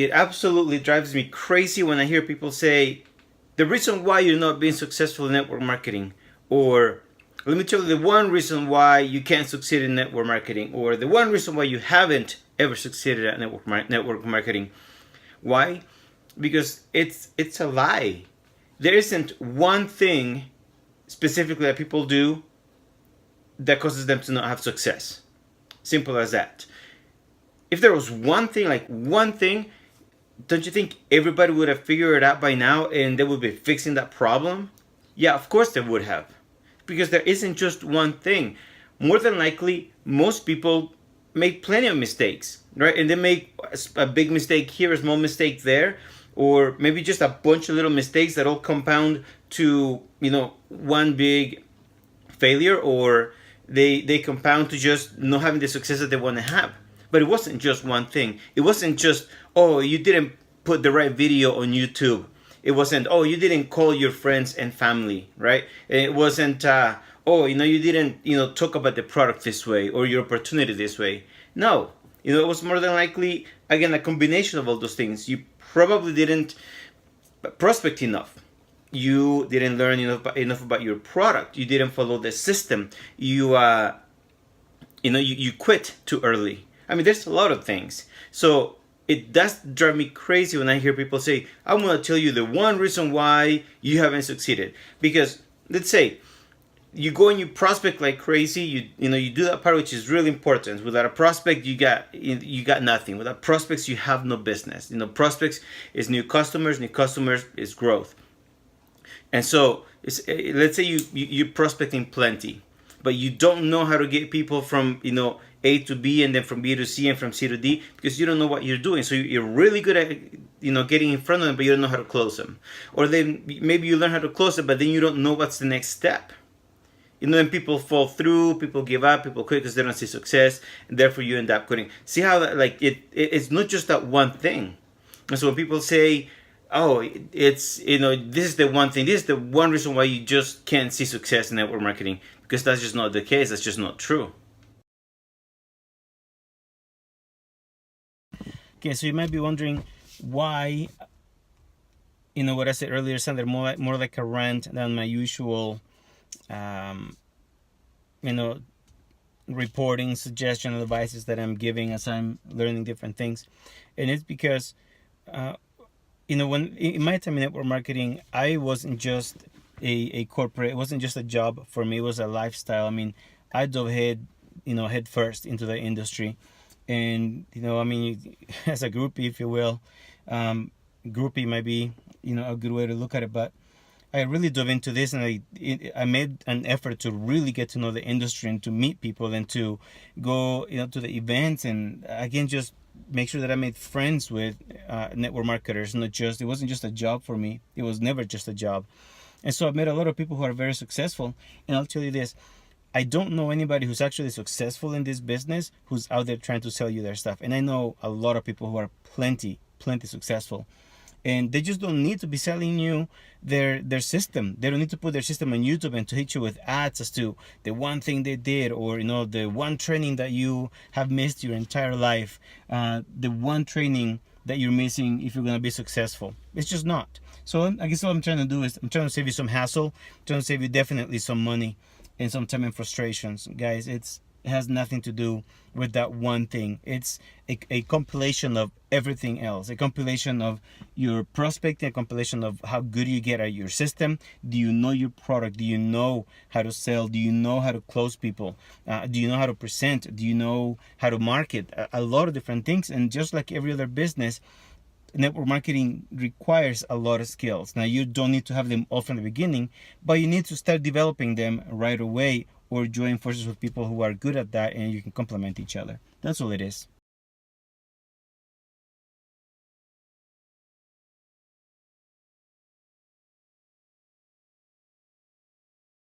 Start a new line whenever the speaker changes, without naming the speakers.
it absolutely drives me crazy when I hear people say, the reason why you're not being successful in network marketing, or let me tell you the one reason why you can't succeed in network marketing, or the one reason why you haven't ever succeeded at network marketing. Why? Because it's a lie. There isn't one thing specifically that people do that causes them to not have success. Simple as that. If there was one thing, like one thing, don't you think everybody would have figured it out by now and they would be fixing that problem? Yeah, of course they would have. Because there isn't just one thing. More than likely, most people make plenty of mistakes, right? And they make a big mistake here, a small mistake there, or maybe just a bunch of little mistakes that all compound to, one big failure, or they compound to just not having the success that they want to have. But it wasn't just one thing. It wasn't just, oh, you didn't put the right video on YouTube. It wasn't, oh, you didn't call your friends and family, right? It wasn't, oh, you didn't, talk about the product this way or your opportunity this way. No, it was more than likely, again, a combination of all those things. You probably didn't prospect enough. You didn't learn enough about your product. You didn't follow the system. You quit too early. I mean, there's a lot of things. So it does drive me crazy when I hear people say, I'm going to tell you the one reason why you haven't succeeded. Because let's say you go and you prospect like crazy. You do that part, which is really important. Without a prospect, you got nothing. Without prospects, you have no business. Prospects is new customers. New customers is growth. And so let's say you're prospecting plenty, but you don't know how to get people from A to B, and then from B to C, and from C to D, because you don't know what you're doing. So you're really good at getting in front of them, but you don't know how to close them. Or then maybe you learn how to close it, but then you don't know what's the next step. Then people fall through, people give up, people quit because they don't see success, and therefore you end up quitting. See how that, it's not just that one thing. And so when people say, oh, it's this is the one thing, this is the one reason why you just can't see success in network marketing, because that's just not the case. That's just not true. Okay, so you might be wondering why, what I said earlier sounded more like a rant than my usual, reporting, suggestion, advices that I'm giving as I'm learning different things. And it's because, when in my time in network marketing, I wasn't just a corporate, it wasn't just a job for me, it was a lifestyle. I mean, I dove head first into the industry. And, as a groupie, if you will, groupie might be, a good way to look at it. But I really dove into this, and I made an effort to really get to know the industry and to meet people and to go, to the events, and again, just make sure that I made friends with network marketers. It wasn't just a job for me. It was never just a job. And so I've met a lot of people who are very successful. And I'll tell you this, I don't know anybody who's actually successful in this business who's out there trying to sell you their stuff. And I know a lot of people who are plenty successful. And they just don't need to be selling you their system. They don't need to put their system on YouTube and to hit you with ads as to the one thing they did, or the one training that you have missed your entire life, the one training that you're missing if you're going to be successful. It's just not. So I guess what I'm trying to do is I'm trying to save you some hassle. I'm trying to save you definitely some money and some time and frustrations. Guys, it has nothing to do with that one thing. It's a compilation of everything else, a compilation of your prospecting, a compilation of how good you get at your system. Do you know your product? Do you know how to sell? Do you know how to close people? Do you know how to present? Do you know how to market? A lot of different things. And just like every other business, network marketing requires a lot of skills. Now, you don't need to have them all from the beginning, but you need to start developing them right away, or join forces with people who are good at that, and you can complement each other. That's all it is.